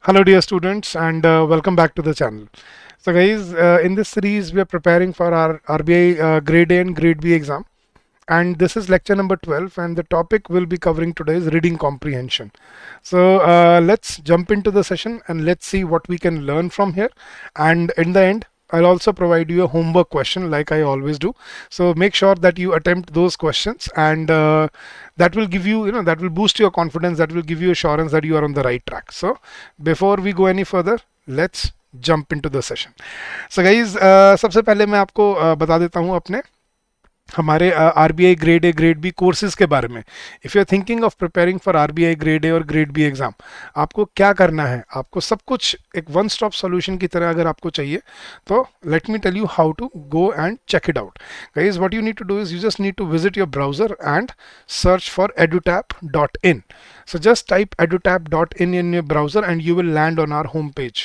Hello, dear students, and welcome back to the channel. So, guys, in this series, we are preparing for our RBI Grade A and Grade B exam, and this is lecture number 12. And the topic we'll be covering today is reading comprehension. So, let's jump into the session and let's see what we can learn from here. And in the end, I'll also provide you a homework question like I always do. So make sure that you attempt those questions, and that will give you, that will boost your confidence, that will give you assurance that you are on the right track. So before we go any further, let's jump into the session. So guys, सबसे पहले मैं आपको बता देता हूँ अपने हमारे RBI grade A grade B courses के बारे में. If you are thinking of preparing for RBI grade A और ग्रेड बी एग्जाम, आपको क्या करना है, आपको सब कुछ एक वन स्टॉप सॉल्यूशन की तरह अगर आपको चाहिए, तो let me tell you how to go and check it out. Guys, what you need to do is you just need to visit your browser and search for edutap.in. So just type edutap.in in your browser and you will land on our homepage.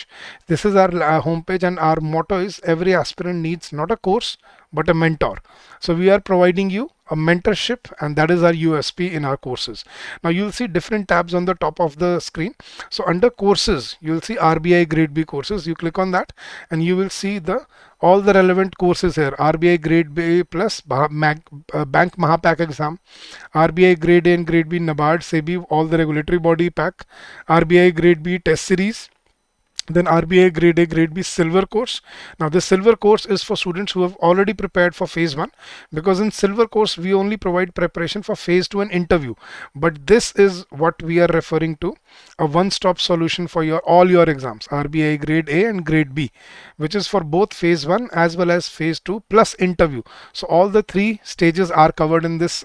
This is our homepage, and our motto is every aspirant needs not a course but a mentor. So we are providing you a mentorship, and that is our USP in our courses. Now you'll see different tabs on the top of the screen. So under courses, you'll see RBI Grade B courses. You click on that and you will see the all the relevant courses here. RBI Grade B plus Bank Mahapack exam, RBI Grade A and Grade B NABARD SEBI, all the regulatory body pack, RBI Grade B test series, then RBI Grade A Grade B Silver course. Now this Silver course is for students who have already prepared for phase 1, because in Silver course we only provide preparation for phase 2 and interview, but this is what we are referring to, a one-stop solution for your all your exams, RBI Grade A and Grade B, which is for both phase 1 as well as phase 2 plus interview. So all the three stages are covered in this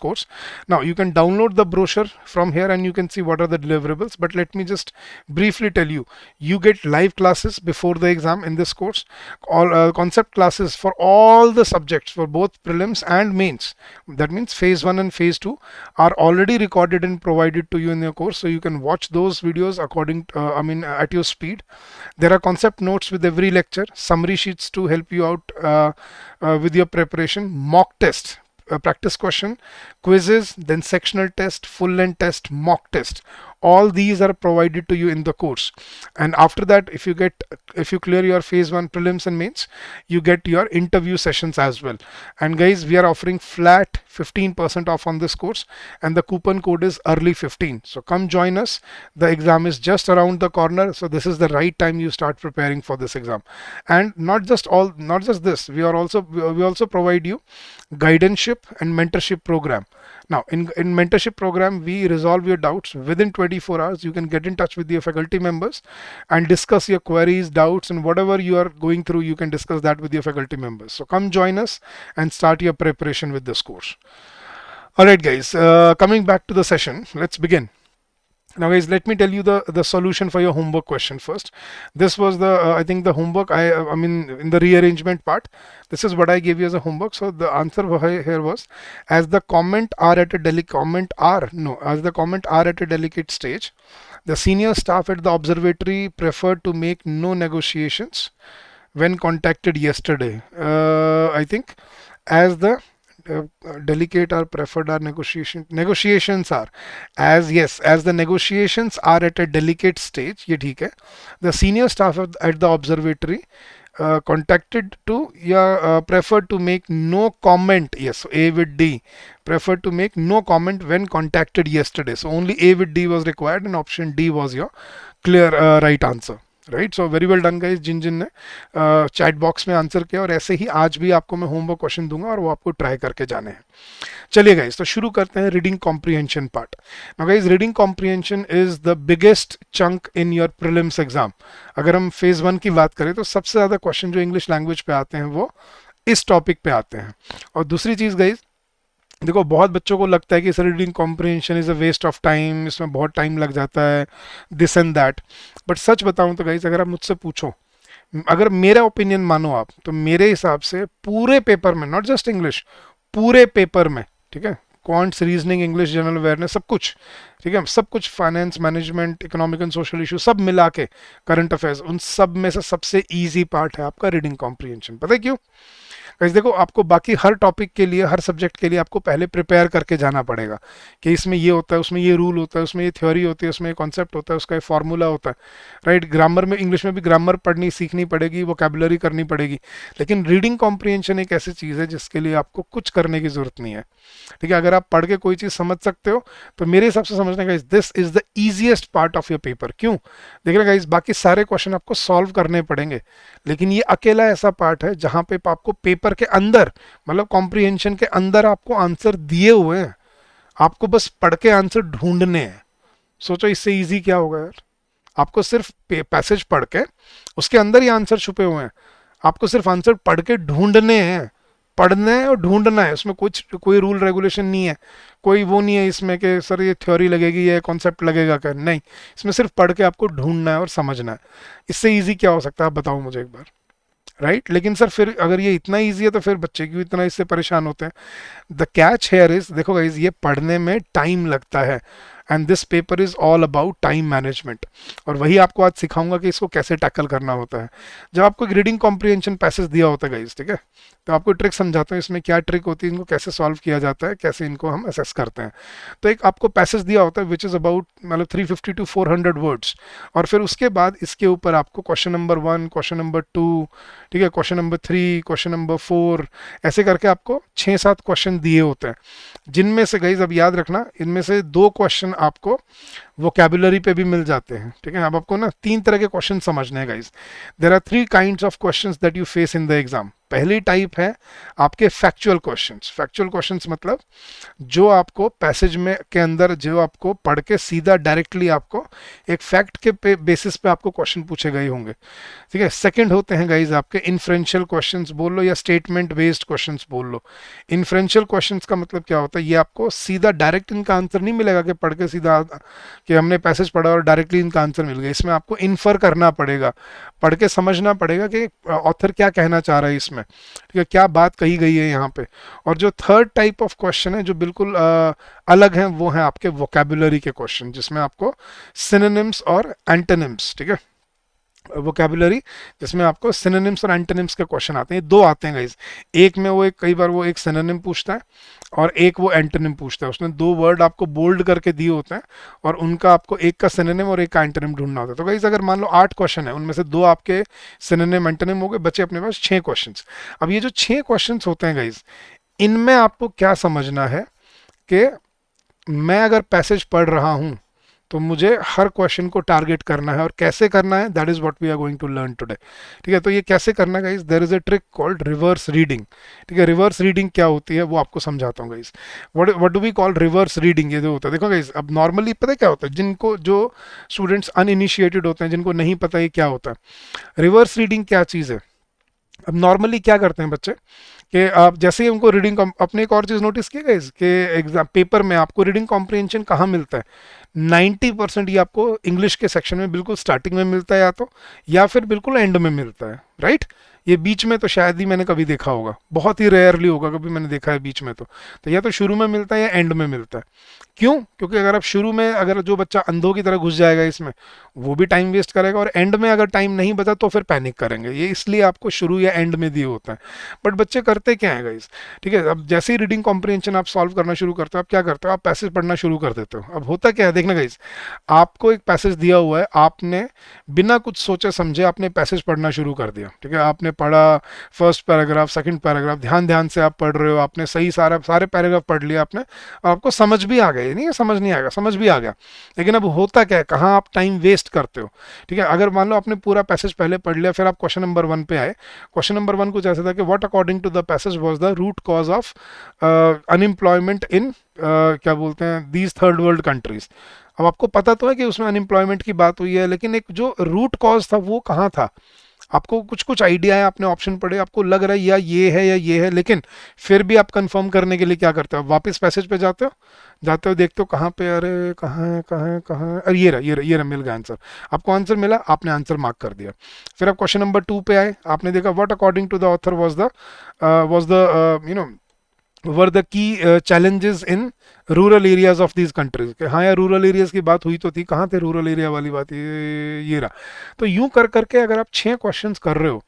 course. Now you can download the brochure from here and you can see what are the deliverables, but let me just briefly tell you. You get live classes before the exam in this course, all concept classes for all the subjects for both prelims and mains. That means phase 1 and phase 2 are already recorded and provided to you in your course, so you can watch those videos according at your speed. There are concept notes with every lecture, summary sheets to help you out with your preparation, mock test, practice question, quizzes, then sectional test, full length test, mock test. All these are provided to you in the course. And after that, if you clear your phase 1 prelims and mains, you get your interview sessions as well. And guys, we are offering flat 15% off on this course, and the coupon code is early15. So come join us. The exam is just around the corner, so this is the right time you start preparing for this exam. And not just this, we also provide you guidanship and mentorship program. Now in mentorship program, we resolve your doubts within 24 hours. You can get in touch with your faculty members and discuss your queries, doubts, and whatever you are going through, you can discuss that with your faculty members. So come join us and start your preparation with this course. Alright guys, coming back to the session, let's begin. Now guys, let me tell you the solution for your homework question first. This was the I think the homework, I mean in the rearrangement part, this is what I gave you as a homework. So the answer here was, as the comment are at a delicate stage, the senior staff at the observatory preferred to make no negotiations when contacted yesterday. I think as the delicate are preferred are negotiations are, as the negotiations are at a delicate stage, ये ठीक है, the senior staff at the observatory contacted to preferred to make no comment. Yes, so A with D, preferred to make no comment when contacted yesterday. So only A with D was required and option D was your clear right answer. Right. So very well done guys, जिन जिन ने chat box में answer किया, और ऐसे ही आज भी आपको मैं होमवर्क क्वेश्चन दूंगा और वो आपको ट्राई करके जाने हैं. चलिए गाइस, तो शुरू करते हैं reading comprehension part. Now guys, reading comprehension is the biggest chunk in your prelims exam. अगर हम फेज 1 की बात करें तो सबसे ज़्यादा क्वेश्चन जो इंग्लिश लैंग्वेज पे आते हैं वो इस टॉपिक पे आते हैं. और दूसरी चीज़ गाइस, देखो बहुत बच्चों को लगता है कि sir reading comprehension is a waste of time, इसमें बहुत टाइम लग जाता है, दिस एंड दैट. बट सच बताऊं तो गाइस, अगर आप मुझसे पूछो, अगर मेरा ओपिनियन मानो आप, तो मेरे हिसाब से पूरे पेपर में, नॉट जस्ट इंग्लिश, पूरे पेपर में, ठीक है, quants, reasoning, English, general awareness, सब कुछ, ठीक है, सब कुछ, finance, management, economic and social issue सब मिला के, करंट अफेयर्स, उन सब में से सबसे ईजी पार्ट है आपका रीडिंग कॉम्प्रिहेंशन. पता है क्यों? गाइस देखो, आपको बाकी हर टॉपिक के लिए, हर सब्जेक्ट के लिए आपको पहले प्रिपेयर करके जाना पड़ेगा कि इसमें ये होता है, उसमें ये रूल होता है, उसमें ये थ्योरी होती है, उसमें ये कॉन्सेप्ट होता है, उसका ये फार्मूला होता है, राइट। ग्रामर में, इंग्लिश में भी ग्रामर पढ़नी सीखनी पड़ेगी, वोकैबुलरी करनी पड़ेगी। लेकिन रीडिंग कॉम्प्रिहेंशन एक ऐसी चीज़ है जिसके लिए आपको कुछ करने की ज़रूरत नहीं है, ठीक है। अगर आप पढ़ के कोई चीज़ समझ सकते हो तो मेरे हिसाब से समझने का, this is the easiest part of your paper. क्यों? देख रहे गाइस, बाकी सारे क्वेश्चन आपको सॉल्व करने पड़ेंगे, लेकिन ये अकेला ऐसा पार्ट है जहां पे आपको पेपर के अंदर, मतलब कॉम्प्रिहेंशन के अंदर आपको आंसर दिए हुए हैं, आपको बस पढ़ के आंसर ढूंढने हैं। सोचो इससे इजी क्या होगा यार। आपको सिर्फ पैसेज पढ़ के, उसके अंदर ही आंसर छुपे हुए हैं, आपको सिर्फ आंसर पढ़ के ढूंढने हैं। पढ़ना है और ढूंढना है, उसमें कुछ कोई रूल रेगुलेशन नहीं है, कोई वो नहीं है इसमें कि सर ये थ्योरी लगेगी, ये कॉन्सेप्ट लगेगा क्या, नहीं। इसमें सिर्फ पढ़ के आपको ढूंढना है और समझना है। इससे इजी क्या हो सकता है, आप बताओ मुझे एक बार, राइट। लेकिन सर फिर अगर ये इतना इजी है तो फिर बच्चे क्यों इतना इससे परेशान होते हैं? द कैच हेयर इज, देखो गाइज, ये पढ़ने में टाइम लगता है, and this paper is all about time management. और वही आपको आज सिखाऊंगा कि इसको कैसे टैकल करना होता है। जब आपको एक रीडिंग कॉम्प्रिहेंशन पैसेज दिया होता है गाइज, ठीक है, तो आपको ट्रिक समझाता हूँ इसमें क्या ट्रिक होती है, इनको कैसे सॉल्व किया जाता है, कैसे इनको हम असेस करते हैं। तो एक आपको पैसेज दिया होता है विच इज़ अबाउट, मतलब 350 to 400 वर्ड्स, और फिर उसके बाद इसके ऊपर आपको क्वेश्चन नंबर 1, क्वेश्चन नंबर 2, ठीक है, क्वेश्चन नंबर 3, क्वेश्चन नंबर 4, ऐसे करके आपको 6-7 क्वेश्चन दिए होते हैं, जिनमें से गाइज अब याद रखना, इनमें से 2 क्वेश्चन आपको वोकैबुलरी पे भी मिल जाते हैं, ठीक है। अब आपको ना 3 तरह के क्वेश्चन समझने हैं guys. There are 3 kinds of questions that you face in the exam. पहली टाइप है आपके फैक्चुअल क्वेश्चंस। फैक्चुअल क्वेश्चंस मतलब जो आपको पैसेज में के अंदर, जो आपको पढ़ के सीधा डायरेक्टली आपको एक फैक्ट के बेसिस पे आपको क्वेश्चन पूछे गए होंगे, ठीक है। सेकंड होते हैं गाइज आपके इन्फ्रेंशियल क्वेश्चंस बोल लो या स्टेटमेंट बेस्ड क्वेश्चंस बोल लो। इन्फ्रेंशियल क्वेश्चंस का मतलब क्या होता है, ये आपको सीधा डायरेक्ट इनका आंसर नहीं मिलेगा कि पढ़ के सीधा कि हमने पैसेज पढ़ा और डायरेक्टली इनका आंसर मिल गया। इसमें आपको इन्फर करना पड़ेगा, पढ़ के समझना पड़ेगा कि ऑथर क्या कहना चाह रहा है इसमें, ठीक है, क्या बात कही गई है यहाँ पे। और जो थर्ड टाइप ऑफ क्वेश्चन है जो बिल्कुल अलग है, वो है आपके वोकैबुलरी के क्वेश्चन, जिसमें आपको सिनोनिम्स और एंटोनिम्स, ठीक है, वोकैबुलरी, जिसमें आपको सिनोनिम्स और एंटोनिम्स के क्वेश्चन आते हैं। 2 आते हैं गाइज, एक में वो एक, कई बार वो एक सिनोनिम पूछता है और एक वो एंटोनिम पूछता है। उसने 2 वर्ड आपको बोल्ड करके दिए होते हैं और उनका आपको एक का सिनोनिम और एक का एंटोनिम ढूंढना होता है। तो गाइज अगर मान लो 8 क्वेश्चन है, उनमें से 2 आपके सिनोनिम एंटोनिम हो गए, बचे अपने पास 6 क्वेश्चन। अब ये जो 6 क्वेश्चन होते हैं गाइज, इनमें आपको क्या समझना है कि मैं अगर पैसेज पढ़ रहा हूं तो मुझे हर क्वेश्चन को टारगेट करना है, और कैसे करना है, that is what we are going to learn today, ठीक है। तो ये कैसे करना है guys, there is a trick called reverse reading, ठीक है। रिवर्स रीडिंग क्या होती है वो आपको समझाता हूँ guys. What do we call reverse reading, ये जो होता है, देखो गाइस, अब नॉर्मली पता है क्या होता है, जिनको, जो स्टूडेंट्स अनइनिशिएटेड होते हैं, जिनको नहीं पता ये क्या होता है, रिवर्स रीडिंग क्या चीज़ है। अब नॉर्मली क्या करते हैं बच्चे कि आप जैसे ही उनको रीडिंग, अपने एक और चीज़ नोटिस किया गया कि एग्जाम पेपर में आपको रीडिंग कॉम्प्रिहेंशन कहाँ मिलता है, 90% ये आपको इंग्लिश के सेक्शन में बिल्कुल स्टार्टिंग में मिलता है, या फिर बिल्कुल एंड में मिलता है, राइट। ये बीच में तो शायद ही मैंने कभी देखा होगा, बहुत ही रेयरली होगा कभी मैंने देखा है बीच में। तो या तो शुरू में मिलता है या एंड में मिलता है। क्यों? क्योंकि अगर आप शुरू में, अगर जो बच्चा अंधों की तरह घुस जाएगा इसमें, वो भी टाइम वेस्ट करेगा, और एंड में अगर टाइम नहीं बचा तो फिर पैनिक करेंगे। ये इसलिए आपको शुरू या एंड में दिए होता है। बट बच्चे करते क्या है गाइस, ठीक है, अब जैसे ही रीडिंग कॉम्प्रिहेंशन आप सॉल्व करना शुरू करते हो, आप क्या करते हो, आप पैसेज पढ़ना शुरू कर देते हो। अब होता क्या है, देखना गाइस, आपको एक पैसेज दिया हुआ है, आपने बिना कुछ सोचे समझे आपने पैसेज पढ़ना शुरू कर दिया, ठीक है। आपने पढ़ा फर्स्ट पैराग्राफ, सेकंड पैराग्राफ, ध्यान ध्यान से आप पढ़ रहे हो, आपने सही सारे पैराग्राफ पढ़ लिया आपने, आपको समझ भी आ गया, नहीं समझ नहीं आएगा, समझ भी आ गया। लेकिन अब होता क्या है, कहाँ आप टाइम वेस्ट करते हो, ठीक है। अगर मान लो आपने पूरा पैसेज पहले पढ़ लिया, फिर आप क्वेश्चन नंबर 1 पे आए। क्वेश्चन नंबर 1 कुछ ऐसा था कि what according to the passage was the root cause of unemployment in, क्या बोलते हैं, दीज थर्ड वर्ल्ड कंट्रीज। अब आपको पता तो है कि उसमें अनएम्प्लॉयमेंट की बात हुई है, लेकिन एक जो रूट कॉज था वो कहाँ था, आपको कुछ कुछ आइडिया है, आपने ऑप्शन पढ़े, आपको लग रहा है या ये है, लेकिन फिर भी आप कंफर्म करने के लिए क्या करते हो, वापस पैसेज पे जाते हो देखते हो कहाँ पे, अरे कहाँ है, अरे ये रहा मिल गया आंसर। आपको आंसर मिला, आपने आंसर मार्क कर दिया। फिर आप क्वेश्चन नंबर 2 पे आए, आपने देखा what according to the author was the you know were the key challenges in rural areas of these countries. हाँ यार, रूरल एरियाज की बात हुई तो थी, कहाँ थे रूरल एरिया वाली बात, ये रहा। तो यूं कर करके अगर आप 6 क्वेश्चंस कर रहे हो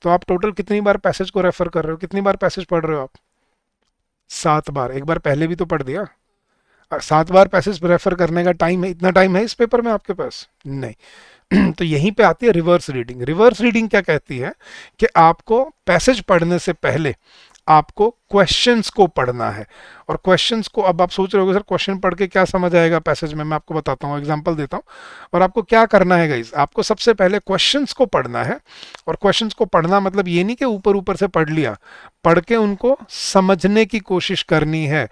तो आप टोटल कितनी बार पैसेज को रेफर कर रहे हो, कितनी बार पैसेज पढ़ रहे हो आप? 7 बार। एक बार पहले भी तो पढ़ दिया। 7 बार पैसेज रेफर करने का टाइम है, इतना टाइम है इस पेपर में आपके पास? नहीं। तो यहीं पे आती है रिवर्स रीडिंग। रिवर्स रीडिंग क्या कहती है कि आपको पैसेज पढ़ने से पहले आपको क्वेश्चंस को पढ़ना है। और क्वेश्चंस को, अब आप सोच रहे होगे सर क्वेश्चन पढ़ के क्या समझ आएगा पैसेज में, मैं आपको बताता हूँ, एग्जांपल देता हूँ। और आपको क्या करना है गाइस, आपको सबसे पहले क्वेश्चंस को पढ़ना है। और क्वेश्चंस को पढ़ना मतलब ये नहीं कि ऊपर ऊपर से पढ़ लिया, पढ़ के उनको समझने की कोशिश करनी है।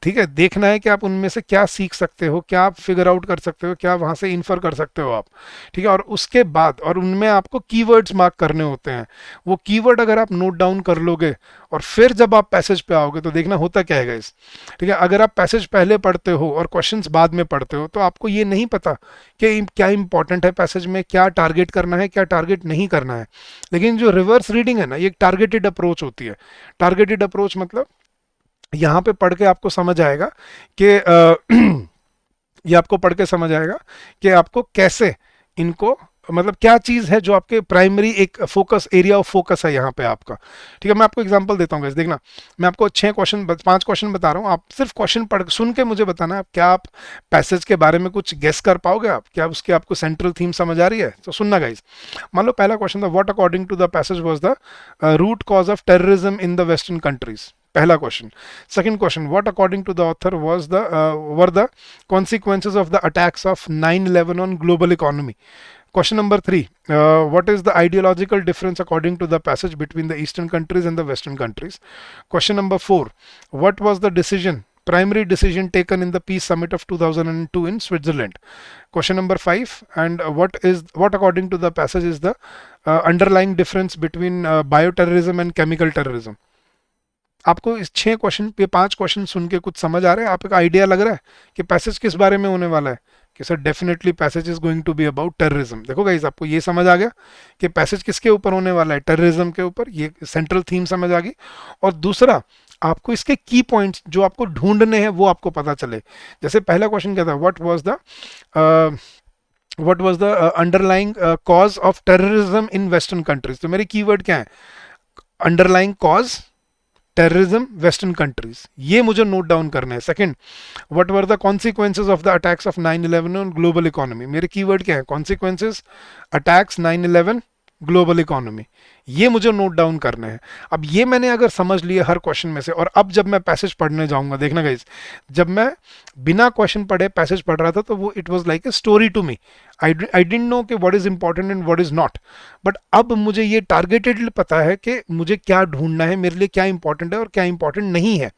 ठीक है, देखना है कि आप उनमें से क्या सीख सकते हो, क्या आप फिगर आउट कर सकते हो, क्या वहां से इन्फर कर सकते हो आप। ठीक है, और उसके बाद और उनमें आपको कीवर्ड्स मार्क करने होते हैं। वो कीवर्ड अगर आप नोट डाउन कर लोगे और फिर जब आप पैसेज पे आओगे तो देखना होता क्या है गाइस। ठीक है, अगर आप पैसेज पहले पढ़ते हो और क्वेश्चंस बाद में पढ़ते हो तो आपको ये नहीं पता कि क्या इंपॉर्टेंट है पैसेज में, क्या टारगेट करना है, क्या टारगेट नहीं करना है। लेकिन जो रिवर्स रीडिंग है ना, ये एक टारगेटेड अप्रोच होती है। टारगेटेड अप्रोच मतलब यहाँ पे पढ़ के आपको समझ आएगा कि ये आपको पढ़ के समझ आएगा कि आपको कैसे इनको, मतलब क्या चीज है जो आपके प्राइमरी एक फोकस, एरिया ऑफ फोकस है यहाँ पे आपका। ठीक है, मैं आपको एग्जांपल देता हूँ, देखना। मैं आपको 6 क्वेश्चन 5 क्वेश्चन बता रहा हूँ, आप सिर्फ क्वेश्चन पढ़ सुन के मुझे बताना है क्या आप पैसेज के बारे में कुछ गेस कर पाओगे, आप क्या उसकी आपको सेंट्रल थीम समझ आ रही है। तो सुनना गाइस। मान लो पहला क्वेश्चन था, what according to the passage was the root cause of terrorism in the western countries. पहला question. Second question, what according to the author was the war the consequences of the attacks of 9/11 on global economy. Question number 3, what is the ideological difference according to the passage between the eastern countries and the western countries? Question number 4, what was the primary decision taken in the peace summit of 2002 in Switzerland? Question number 5, and what according to the passage is the underlying difference between bioterrorism and chemical terrorism? आपको इस 6 question पे 5 question सुन के कुछ समझ आ रहा है, आपको एक आइडिया लग रहा है कि पैसेज किस बारे में होने वाला है? कि sir definitely passage is going to be about terrorism. देखो गाइस, आपको ये समझ आ गया कि पैसेज किसके ऊपर होने वाला है, टेररिज्म के ऊपर। ये सेंट्रल थीम समझ आ गई। और दूसरा, आपको इसके की पॉइंट्स जो आपको ढूंढने हैं वो आपको पता चले। जैसे पहला क्वेश्चन क्या था, what was the underlying cause of terrorism in western countries. तो मेरे कीवर्ड क्या है, underlying cause, terrorism, western countries, ये मुझे नोट डाउन करना है। Second, what were the consequences of the attacks of 9/11 on global economy. मेरे कीवर्ड क्या है, कॉन्सिक्वेंसेज, अटैक्स, 9/11, ग्लोबल इकोनॉमी, ये मुझे नोट डाउन करना है। अब ये मैंने अगर समझ लिया हर क्वेश्चन में से, और अब जब मैं पैसेज पढ़ने जाऊंगा, देखना गाइस, जब मैं बिना क्वेश्चन पढ़े पैसेज पढ़ रहा था तो वो it was like a story to me. I didn't know कि what is important and what is not. But अब मुझे ये टारगेटेड पता है कि मुझे क्या ढूंढना है, मेरे लिए क्या इंपॉर्टेंट है और क्या इंपॉर्टेंट नहीं है।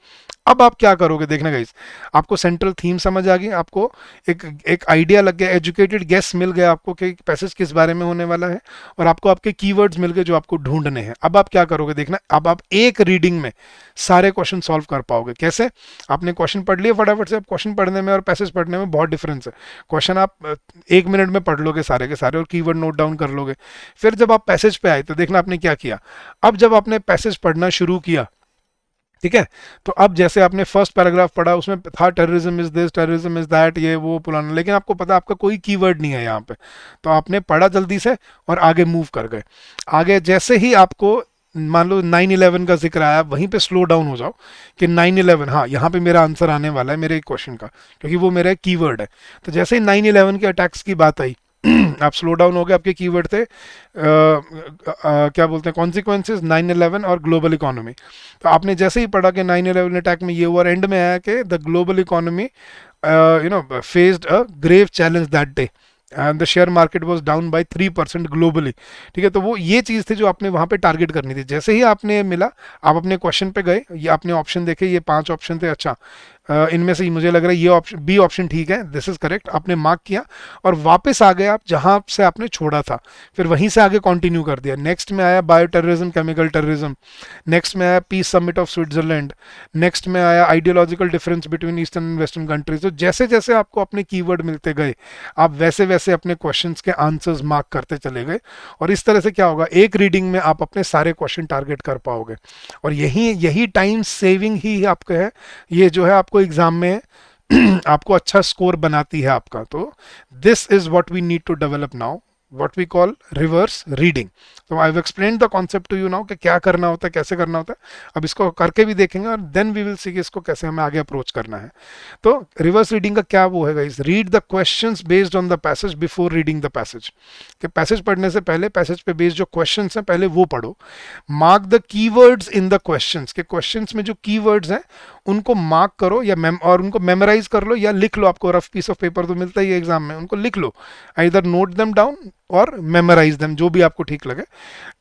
अब आप क्या करोगे, देखना गाइस, आपको सेंट्रल थीम समझ आ गई, आपको एक आइडिया लग गया, एजुकेटेड गेस मिल गया आपको कि पैसेज किस बारे में होने वाला है, और आपको आपके कीवर्ड्स मिल गए जो आपको ढूंढने हैं। अब आप क्या करोगे, देखना, अब आप एक रीडिंग में सारे क्वेश्चन सॉल्व कर पाओगे। कैसे? आपने क्वेश्चन पढ़ लिए फटाफट से। अब क्वेश्चन पढ़ने में और पैसेज पढ़ने में बहुत डिफरेंस है। क्वेश्चन आप 1 मिनट में पढ़ लोगे सारे के सारे और कीवर्ड नोट डाउन कर लोगे। फिर जब आप पैसेज पे आए तो देखना आपने क्या किया। अब जब आपने पैसेज पढ़ना शुरू किया, ठीक है, तो अब जैसे आपने फर्स्ट पैराग्राफ पढ़ा, उसमें था terrorism is this, terrorism is that, ये वो पुराना, लेकिन आपको पता आपका कोई कीवर्ड नहीं है यहाँ पे, तो आपने पढ़ा जल्दी से और आगे मूव कर गए। आगे जैसे ही आपको मान लो 9/11 का जिक्र आया, वहीं पे स्लो डाउन हो जाओ कि 9/11, हाँ यहाँ पे मेरा आंसर आने वाला है मेरे क्वेश्चन का, क्योंकि वो मेरा कीवर्ड है। तो जैसे ही 9/11 के अटैक्स की बात आई, आप स्लो डाउन हो गए, आपके कीवर्ड थे क्या बोलते हैं, कॉन्सिक्वेंसेज, 9/11 और ग्लोबल इकोनॉमी। तो आपने जैसे ही पढ़ा कि 9/11 अटैक में ये हुआ, और एंड में आया कि the global economy faced a grave challenge that day and the share market was down by 3% globally. ठीक है, तो वो ये चीज़ थी जो आपने वहाँ पे टारगेट करनी थी। जैसे ही आपने मिला, आप अपने क्वेश्चन पे गए, ये आपने ऑप्शन देखे, ये 5 ऑप्शन थे, अच्छा इनमें से मुझे लग रहा है ये ऑप्शन, बी ऑप्शन ठीक है, दिस इज करेक्ट, आपने मार्क किया और वापस आ गए आप जहां से आपने छोड़ा था, फिर वहीं से आगे कंटिन्यू कर दिया। नेक्स्ट में आया bio terrorism, chemical terrorism, next में आया peace summit of Switzerland, next में आया ideological difference between eastern and western countries. तो जैसे जैसे आपको अपने कीवर्ड मिलते गए, आप वैसे वैसे अपने क्वेश्चंस के आंसर्स मार्क करते चले गए, और इस तरह से क्या होगा, एक रीडिंग में आप अपने सारे क्वेश्चन टारगेट कर पाओगे। और यही टाइम सेविंग ही आपका है, ये जो है आपको एग्जाम में आपको अच्छा स्कोर बनाती है आपका। तो this is what we need to develop now. what we call reverse reading. So I've explained the concept to you now कि क्या करना होता है, कैसे करना होता है. अब इसको करके भी देखेंगे और then we will see कि इसको कैसे हमें आगे अप्रोच करना है. तो रिवर्स रीडिंग का क्या वो है guys, read the questions based on the passage before reading the passage. कि पैसेज पढ़ने से पहले पैसेज पे बेस्ड जो क्वेश्चंस हैं पहले वो पढ़ो. Mark the keywords in the questions, के क्वेश्चंस में जो कीवर्ड्स हैं उनको मार्क करो या और उनको मेमोराइज कर लो या लिख लो. आपको रफ पीस ऑफ पेपर तो मिलता ही है एग्जाम में, उनको लिख लो. आइदर नोट देम डाउन और मेमोराइज देम, जो भी आपको ठीक लगे.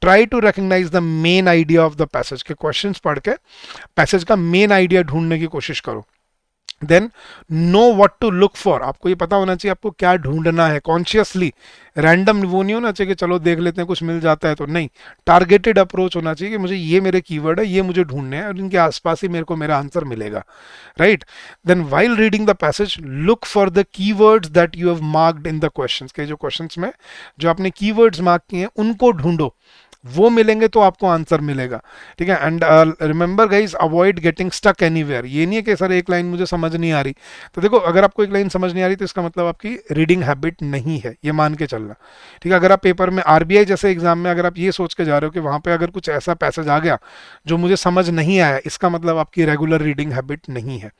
Try to recognise the main idea of the passage, के क्वेश्चंस पढ़ के पैसेज का मेन आइडिया ढूंढने की कोशिश करो. Then know what to look for, आपको ये पता होना चाहिए आपको क्या ढूंढना है. कॉन्शियसली, रैंडम वो नहीं होना चाहिए कि चलो देख लेते हैं कुछ मिल जाता है तो, नहीं. टारगेटेड अप्रोच होना चाहिए कि मुझे ये मेरे कीवर्ड है, ये मुझे ढूंढने हैं और इनके आसपास ही मेरे को मेरा आंसर मिलेगा. Right. Then while reading the passage look for the keywords that you have marked in the questions, के जो क्वेश्चंस में जो आपने कीवर्ड्स मार्क किए हैं उनको ढूंढो. वो मिलेंगे तो आपको आंसर मिलेगा. ठीक है. And remember guys, avoid getting stuck anywhere. ये नहीं है कि सर एक लाइन मुझे समझ नहीं आ रही. तो देखो, अगर आपको एक लाइन समझ नहीं आ रही तो इसका मतलब आपकी रीडिंग हैबिट नहीं है, ये मान के चलना. ठीक है. अगर आप पेपर में आरबीआई जैसे एग्जाम में अगर आप ये सोच के जा रहे हो कि वहां पे अगर कुछ ऐसा पैसेज आ गया जो मुझे समझ नहीं आया, इसका मतलब आपकी रेगुलर रीडिंग हैबिट नहीं है.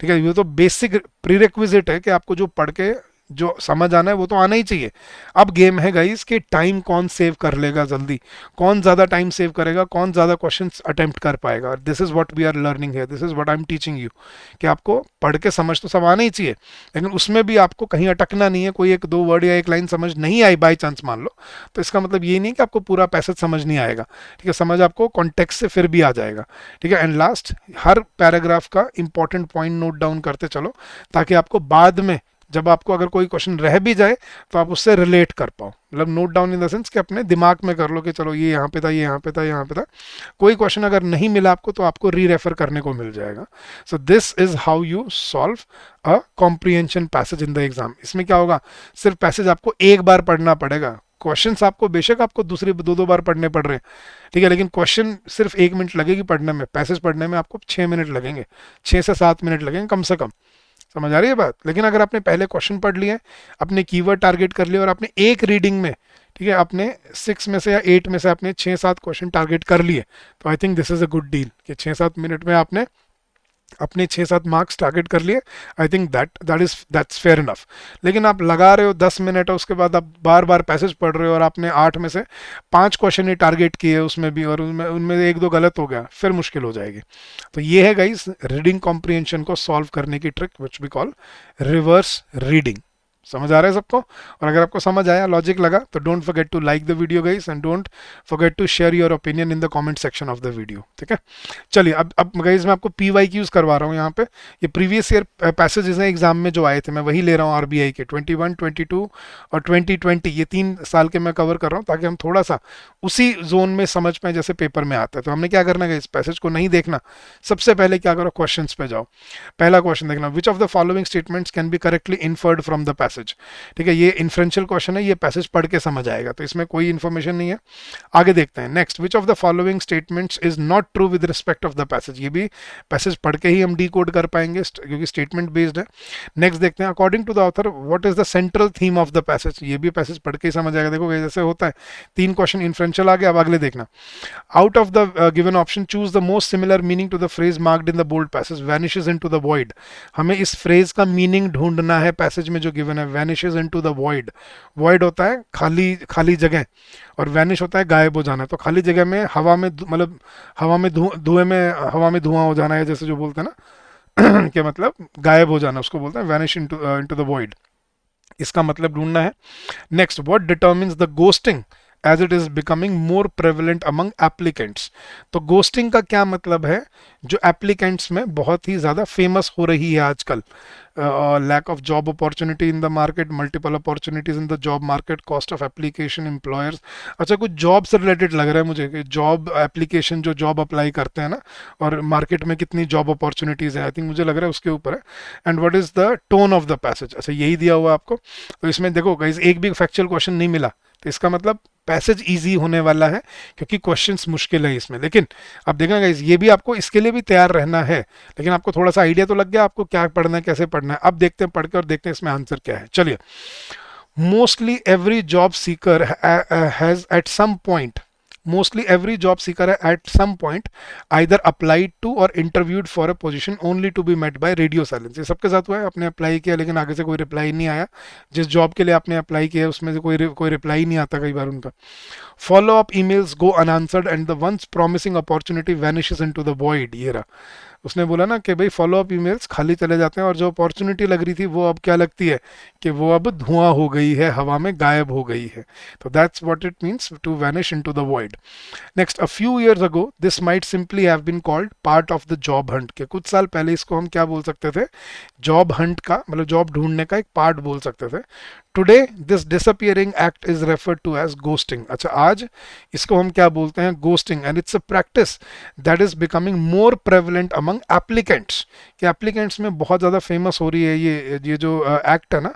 ठीक है. ये तो बेसिक प्रीरेक्विजिट है कि आपको जो पढ़ के जो समझ आना है वो तो आना ही चाहिए. अब गेम है गाइस कि टाइम कौन सेव कर लेगा जल्दी, कौन ज़्यादा टाइम सेव करेगा, कौन ज़्यादा क्वेश्चंस अटेम्प्ट कर पाएगा. This is what we are learning है, this is what I am teaching you. कि आपको पढ़ के समझ तो सब आना ही चाहिए, लेकिन उसमें भी आपको कहीं अटकना नहीं है. कोई एक दो वर्ड या एक लाइन समझ नहीं आई बाई चांस मान लो, तो इसका मतलब ये नहीं कि आपको पूरा पैसेज समझ नहीं आएगा. ठीक है. समझ आपको कॉन्टेक्स्ट से फिर भी आ जाएगा. ठीक है. एंड लास्ट, हर पैराग्राफ का इंपॉर्टेंट पॉइंट नोट डाउन करते चलो, ताकि आपको बाद में जब आपको अगर कोई क्वेश्चन रह भी जाए तो आप उससे रिलेट कर पाओ. मतलब note down in the sense कि अपने दिमाग में कर लो कि चलो ये यहाँ पे था, ये यहाँ पे था, यहाँ पे था. कोई क्वेश्चन अगर नहीं मिला आपको तो आपको री रेफर करने को मिल जाएगा. सो this is how you solve a comprehension passage in the exam. इसमें क्या होगा, सिर्फ पैसेज आपको एक बार पढ़ना पड़ेगा. क्वेश्चंस आपको बेशक आपको दूसरी दो बार पढ़ने पड़ रहे हैं. ठीक है. लेकिन क्वेश्चन सिर्फ 1 मिनट लगेगी पढ़ने में, पैसेज पढ़ने में आपको 6 मिनट लगेंगे, 6 से 7 मिनट लगेंगे कम से कम. समझ आ रही है बात. लेकिन अगर आपने पहले क्वेश्चन पढ़ लिए, अपने कीवर्ड टारगेट कर लिए और आपने एक रीडिंग में, ठीक है, आपने 6 में से या 8 में से आपने 6-7 क्वेश्चन टारगेट कर लिए, तो I think this is a good deal कि 6-7 मिनट में आपने अपने 6-7 मार्क्स टारगेट कर लिए. I think that's fair enough. लेकिन आप लगा रहे हो 10 मिनट और उसके बाद आप बार बार पैसेज पढ़ रहे हो और आपने 8 में से 5 क्वेश्चन ही टारगेट किए उसमें भी, और उनमें उनमें एक दो गलत हो गया, फिर मुश्किल हो जाएगी. तो ये है गाइस रीडिंग कॉम्प्रिहेंशन को सॉल्व करने की trick which we call reverse reading. समझ आ रहा है सबको. और अगर आपको समझ आया, लॉजिक लगा, तो don't forget to like the video guys and don't forget to share your opinion in the comment section of the video. ठीक है. चलिए अब गाइस मैं आपको PYQs करवा रहा हूँ यहाँ पे. ये प्रीवियस ईयर पैसेजेस हैं एग्जाम में जो आए थे, मैं वही ले रहा हूँ आरबीआई के 21, 22 और 2020. ये 3 साल के मैं कवर कर रहा हूँ ताकि हम थोड़ा सा उसी जोन में समझ पाए जैसे पेपर में आता है. तो हमने क्या करना है, इस पैसेज को नहीं देखना. सबसे पहले क्या करो, क्वेश्चन पे जाओ. पहला क्वेश्चन देखना, विच of the following statements can be correctly inferred from the passage. ठीक है. ये इन्फ्रेंशियल क्वेश्चन है, ये पैसेज पढ़ के समझ आएगा, तो इसमें कोई इन्फॉर्मेशन नहीं है. आगे देखते हैं. Next, which of the following statements is not true with respect of the passage. ये भी पैसेज पढ़ के ही हम डी कोड कर पाएंगे क्योंकि स्टेटमेंट बेस्ड है. नेक्स्ट देखते हैं, according to the author what is the central theme of the passage. ये भी पैसेज पढ़ के ही समझ आएगा. देखो जैसे होता है, 3 क्वेश्चन इन्फ्रेंशियल आ गया. अब अगले देखना, out of the given option choose the most similar meaning to the phrase marked in the bold passage vanishes into the void. हमें इस फ्रेज का मीनिंग ढूंढना है पैसेज में जो गिवन है. Vanishes into the void, void होता है खाली खाली जगह, और वैनिश होता है गायब हो जाना. तो खाली जगह में हवा में मतलब हवा में धुएं में हवा में धुआं हो जाना है, जैसे जो बोलते हैं ना कि मतलब गायब हो जाना, उसको बोलते हैं वैनिश इनटू द वॉइड. इसका मतलब ढूंढना है. Next, what determines the ghosting as it is becoming more prevalent among applicants. तो गोस्टिंग का क्या मतलब है, जो एप्लीकेंट्स में बहुत ही ज़्यादा फेमस हो रही है आजकल. Lack of job opportunity in the market, multiple opportunities in the job market, cost of application, employers. अच्छा, कुछ जॉब से रिलेटेड लग रहा है मुझे कि जॉब एप्लीकेशन जो जॉब अप्लाई करते हैं ना, और मार्केट में कितनी जॉब अपॉर्चुनिटीज़ है, आई थिंक मुझे लग रहा है उसके ऊपर है. And what is the tone of the passage. अच्छा, यही दिया हुआ आपको. तो इसमें देखो गाइस, एक भी फैक्चुअल क्वेश्चन नहीं मिला, तो इसका मतलब पैसेज इजी होने वाला है क्योंकि क्वेश्चंस मुश्किल है इसमें. लेकिन अब देखना गाइस, ये भी आपको इसके लिए भी तैयार रहना है. लेकिन आपको थोड़ा सा आइडिया तो लग गया आपको क्या पढ़ना है, कैसे पढ़ना है. अब देखते हैं पढ़ के और देखते हैं इसमें आंसर क्या है. चलिए, Mostly every job seeker has at some point, mostly every job seeker at some point either applied to or interviewed for a position only to be met by radio silence. ये सबके साथ हुआ है, आपने apply किया लेकिन आगे से कोई रिप्लाई नहीं आया, जिस जॉब के लिए आपने अप्लाई किया उसमें से कोई रिप्लाई नहीं आता कई बार उनका. Follow up emails go unanswered and the ones promising opportunity vanishes into the void. ये रहा, उसने बोला ना कि भाई फॉलो अप ईमेल्स खाली चले जाते हैं और जो अपॉर्चुनिटी लग रही थी वो अब क्या लगती है कि वो अब धुआं हो गई है, हवा में गायब हो गई है. तो that's what it means to vanish into the void. Next, a few years ago this might simply have been called part of the job hunt. के कुछ साल पहले इसको हम क्या बोल सकते थे, जॉब हंट का मतलब जॉब ढूंढने का एक पार्ट बोल सकते थे. Today this disappearing act is referred to as ghosting. अच्छा, आज इसको हम क्या बोलते हैं, ghosting. And it's a practice that is becoming more prevalent among applicants. कि एप्लीकेंट्स में बहुत ज़्यादा फेमस हो रही है ये जो एक्ट है ना,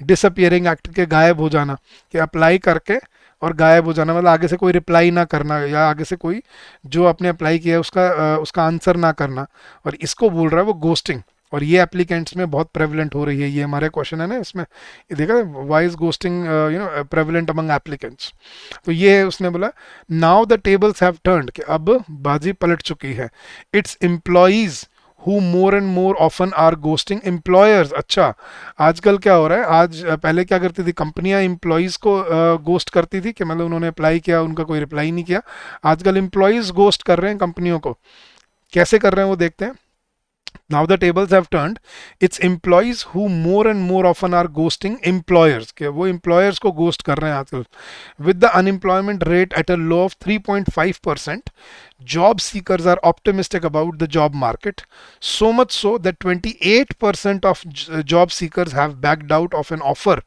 डिसअपियरिंग एक्ट, के गायब हो जाना, कि अप्लाई करके और गायब हो जाना, मतलब आगे से कोई रिप्लाई ना करना या आगे से कोई जो आपने अप्लाई किया है उसका आंसर ना करना, और इसको बोल रहा है वो गोस्टिंग. और ये एप्लीकेंट्स में बहुत प्रेवलेंट हो रही है. ये हमारे क्वेश्चन है ना इसमें, ये देखा why is ghosting prevalent among applicants. तो ये है, उसने बोला now the tables have turned, कि अब बाजी पलट चुकी है. It's employees who more and more often are ghosting employers. अच्छा, आजकल क्या हो रहा है, आज पहले क्या करती थी कंपनियां, एम्प्लॉयज़ को गोस्ट करती थी कि मतलब उन्होंने अप्लाई किया उनका कोई रिप्लाई नहीं किया. आजकल एम्प्लॉयज़ गोस्ट कर रहे हैं कंपनियों को. कैसे कर रहे हैं वो देखते हैं. Now the tables have turned. It's employees who more and more often are ghosting employers. कि वो employers को ghost कर रहे हैं आजकल. With the unemployment rate at a low of 3.5%, job seekers are optimistic about the job market. So much so that 28% of job seekers have backed out of an offer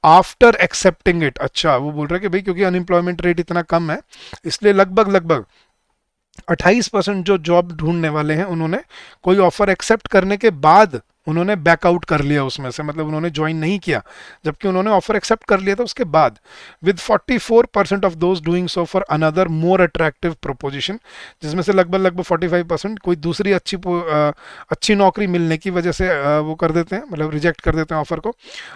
after accepting it. अच्छा, वो बोल रहे हैं कि भाई क्योंकि unemployment rate इतना कम है इसलिए लगभग लगभग 28% जो जॉब ढूंढने वाले हैं उन्होंने कोई ऑफर एक्सेप्ट करने के बाद उन्होंने बैकआउट कर लिया उसमें से, मतलब उन्होंने ज्वाइन नहीं किया, जबकि उन्होंने ऑफर एक्सेप्ट कर लिया था उसके बाद. With 44% of those doing so for another more attractive proposition, जिसमें से लगभग लगभग 45% कोई दूसरी अच्छी नौकरी मिलने की वजह से वो कर देते हैं, मतलब रिजेक्ट कर देते हैं ऑफर को.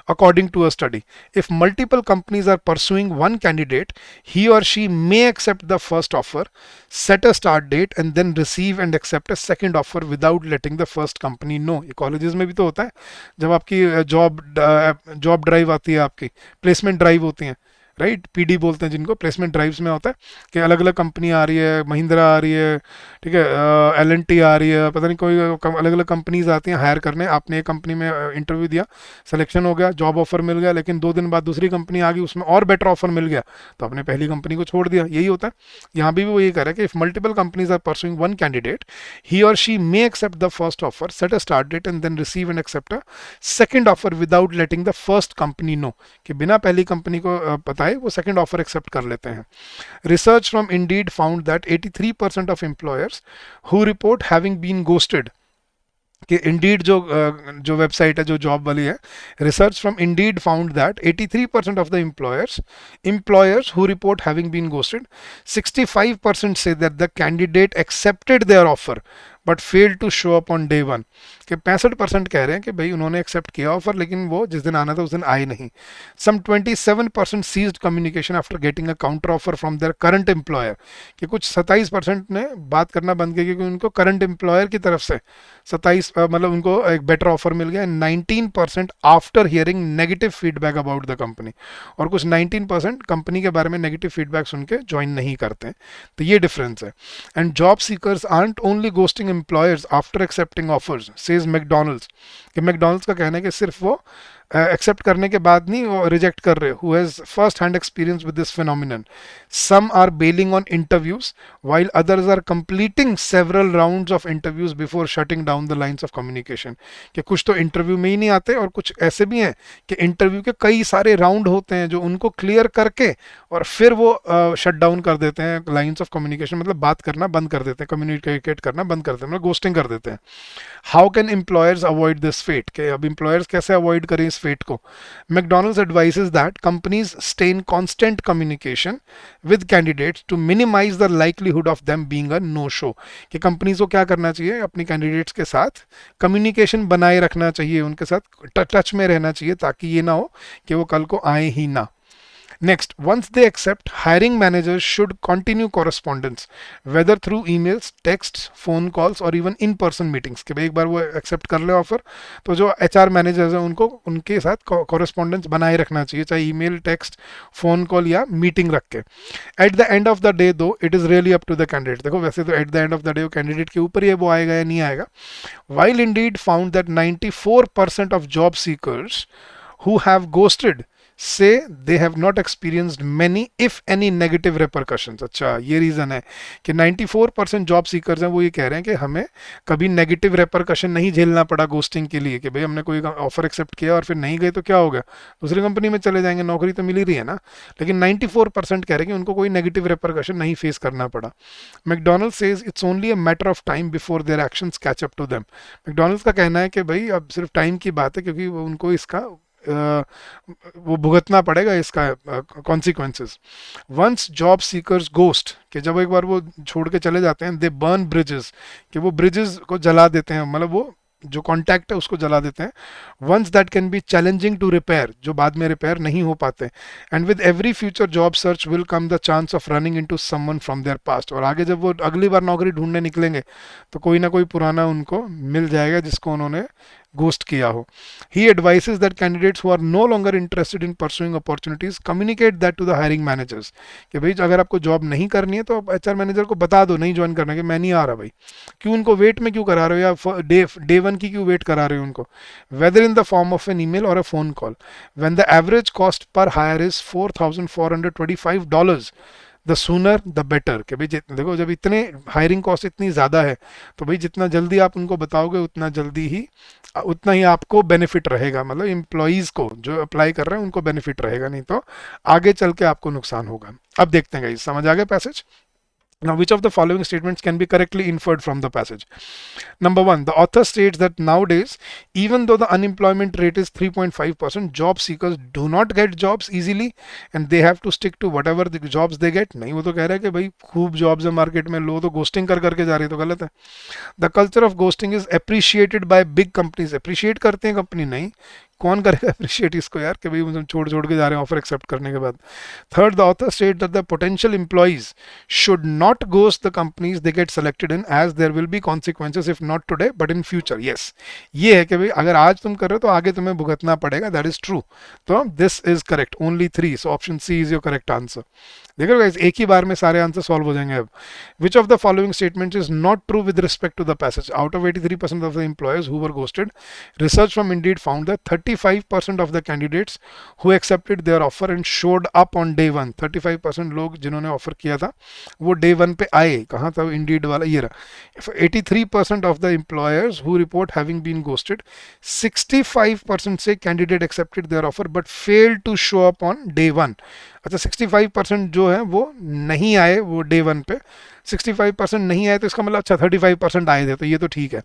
According to a study, if multiple companies are pursuing one candidate, he or she may accept the first offer, set a start date and then receive and accept a second offer without letting the first company know. ये colleges में भी तो होता है, जब आपकी job drive आती है, आपकी प्लेसमेंट ड्राइव होती हैं, राइट, पीडी बोलते हैं जिनको. प्लेसमेंट ड्राइव्स में होता है कि अलग अलग कंपनी आ रही है, महिंद्रा आ रही है, ठीक है, एल&टी आ रही है, पता नहीं कोई अलग अलग कंपनीज आती हैं हायर करने. आपने एक कंपनी में इंटरव्यू दिया, सिलेक्शन हो गया, जॉब ऑफर मिल गया, लेकिन 2 दिन बाद दूसरी कंपनी आ गई, उसमें और बेटर ऑफर मिल गया, तो आपने पहली कंपनी को छोड़ दिया. यही होता है यहाँ भी वो यही कह रहा है कि if multiple companies are pursuing one candidate, he or she may accept the first offer, set a start date and then receive and accept a second offer without letting the first company know, कि बिना पहली company को बताए वो second offer accept कर लेते हैं. Research from Indeed found that 83% of employers who report having been ghosted, कि इंडीड जो वेबसाइट है जो जॉब वाली है, research from Indeed found that 83% of the employers who report having been ghosted, 65% say that the candidate accepted their offer but fail to show up on day one. कि 65% कह रहे हैं कि भाई उन्होंने एक्सेप्ट किया ऑफर लेकिन वो जिस दिन आना था उस दिन आए नहीं. Some 27% ceased communication after getting a counter offer from their current employer, कि कुछ 27% ने बात करना बंद किया क्योंकि उनको करंट एम्प्लॉयर की तरफ से 27 मतलब उनको एक बेटर ऑफर मिल गया. 19% after hearing negative feedback about the company, और कुछ 19% कंपनी के बारे में नेगेटिव फीडबैक सुन के ज्वाइन नहीं करते. तो ये डिफरेंस है. And job seekers aren't only ghosting employers after accepting offers, says McDonald's. कि मैकडॉनल्ड्स का कहना है कि सिर्फ वो एक्सेप्ट करने के बाद नहीं वो रिजेक्ट कर रहे, who has first hand experience with this phenomenon. Some are bailing on interviews while others are completing several rounds of interviews before shutting down the lines of communication. कि कुछ तो इंटरव्यू में ही नहीं आते और कुछ ऐसे भी हैं कि इंटरव्यू के कई सारे राउंड होते हैं जो उनको क्लियर करके और फिर वो शट डाउन कर देते हैं लाइंस ऑफ कम्युनिकेशन, मतलब बात करना बंद कर देते हैं, कम्युनिकेट करना बंद कर देते हैं, मतलब गोस्टिंग कर देते हैं. How can employers avoid this fate, कि अब एम्प्लॉयर्स कैसे अवॉइड करें इस इस फेट को. McDonald's advises that companies stay in constant communication with candidates to minimise the likelihood of them being a no show. कि कंपनीज को क्या करना चाहिए, अपनी कैंडिडेट्स के साथ कम्युनिकेशन बनाए रखना चाहिए, उनके साथ टच में रहना चाहिए, ताकि ये ना हो कि वो कल को आए ही ना. Next, once they accept, hiring managers should continue correspondence, whether through emails, texts, phone calls or even in-person meetings. कि भाई एक बार वो एक्सेप्ट कर ले ऑफर, तो जो एचआर मैनेजर्स हैं उनको उनके साथ कॉरेस्पॉन्डेंस बनाए रखना चाहिए, चाहे ईमेल, टेक्स्ट, फोन कॉल या मीटिंग रख के. At the end of the day though it is really up to the candidate. देखो वैसे तो at the end of the day वो कैंडिडेट के ऊपर ही है, वो आएगा या नहीं आएगा. While Indeed found that 94% of job seekers who have ghosted say they have not experienced many if any negative repercussions. अच्छा ये रीज़न है कि 94% जॉब सीकर्स हैं वो ये कह रहे हैं कि हमें कभी नेगेटिव रेपरकशन नहीं झेलना पड़ा गोस्टिंग के लिए, कि भाई हमने कोई ऑफर एक्सेप्ट किया और फिर नहीं गए तो क्या हो गया, दूसरी कंपनी में चले जाएंगे, नौकरी तो मिल ही रही है ना. लेकिन 94% कह रहे हैं कि उनको कोई नेगेटिव रेपरकशन नहीं फेस करना पड़ा. McDonald's says it's only a matter of time before their actions catch up to them. McDonald's का कहना है कि भाई अब सिर्फ टाइम की बात है, क्योंकि उनको इसका वो भुगतना पड़ेगा इसका consequences. Once job seekers ghost, कि जब एक बार वो छोड़ के चले जाते हैं, दे बर्न ब्रिजेस, कि वो ब्रिजेस को जला देते हैं, मतलब वो जो कॉन्टैक्ट है उसको जला देते हैं. Once that can be challenging to repair, जो बाद में रिपेयर नहीं हो पाते. And with every future job search will come the chance of running into someone from their past. और आगे जब वो अगली बार नौकरी ढूंढने निकलेंगे तो कोई ना कोई पुराना उनको मिल जाएगा जिसको उन्होंने घोस्ट किया हो. He advises that candidates who are no longer interested in pursuing opportunities communicate that to the hiring managers. कि भाई अगर आपको जॉब नहीं करनी है तो आप एचआर मैनेजर को बता दो नहीं ज्वाइन करना, कि मैं नहीं आ रहा भाई. क्यों उनको वेट में क्यों करा रहे हो, या डे वन की क्यों वेट करा रहे हो उनको. Whether in the form of an email or a phone call. When the average cost per hire is $4,425, the sooner the better. कि भाई देखो जब इतने हायरिंग कॉस्ट इतनी ज़्यादा है तो भाई जितना जल्दी आप उनको बताओगे उतना ही आपको बेनिफिट रहेगा, मतलब एम्प्लॉयज़ को जो अप्लाई कर रहे हैं उनको बेनिफिट रहेगा, नहीं तो आगे चल के आपको नुकसान होगा. अब देखते हैं गाइस, समझ आ गया passage. Now, which of the following statements can be correctly inferred from the passage? Number one, the author states that nowadays, even though the unemployment rate is 3.5%, job seekers do not get jobs easily and they have to stick to whatever the jobs they get. नहीं, वो तो कह रहा है कि भाई खूब jobs है मार्केट में, लो तो घोस्टिंग कर करके जा रही है, तो गलत है. The culture of ghosting is appreciated by big companies. Appreciate करते हैं कंपनी, नहीं कौन करेगा अप्रिशिएट इसको यार, कि भाई मतलब छोड़ छोड़ के जा रहे हैं ऑफर एक्सेप्ट करने के बाद. Third, the author state that the potential employees should not ghost the companies they get selected in, as there will be consequences if not today but in future. Yes, ये है कि भाई अगर आज तुम कर रहे हो तो आगे तुम्हें भुगतना पड़ेगा, दैट इज ट्रू. तो this is correct, only 3. So option C is your correct answer. देखो गाइस एक ही बार में सारे आंसर सॉल्व हो जाएंगे. अब which of the following statements is not true with respect to the passage. Out of 83% of the employers who were ghosted, research from Indeed found that 35% of the candidates who accepted their offer and showed up on day one. 35% लोग जिन्होंने offer किया था वो day one पे आए. कहाँ था Indeed वाला, ये रहा. 83% of the employers who report having been ghosted, 65% से candidate accepted their offer but failed to show up on day one. अच्छा 65% जो है वो नहीं आए वो डे वन पे. 65% नहीं आए तो इसका मतलब अच्छा 35% आए थे, तो ये तो ठीक है.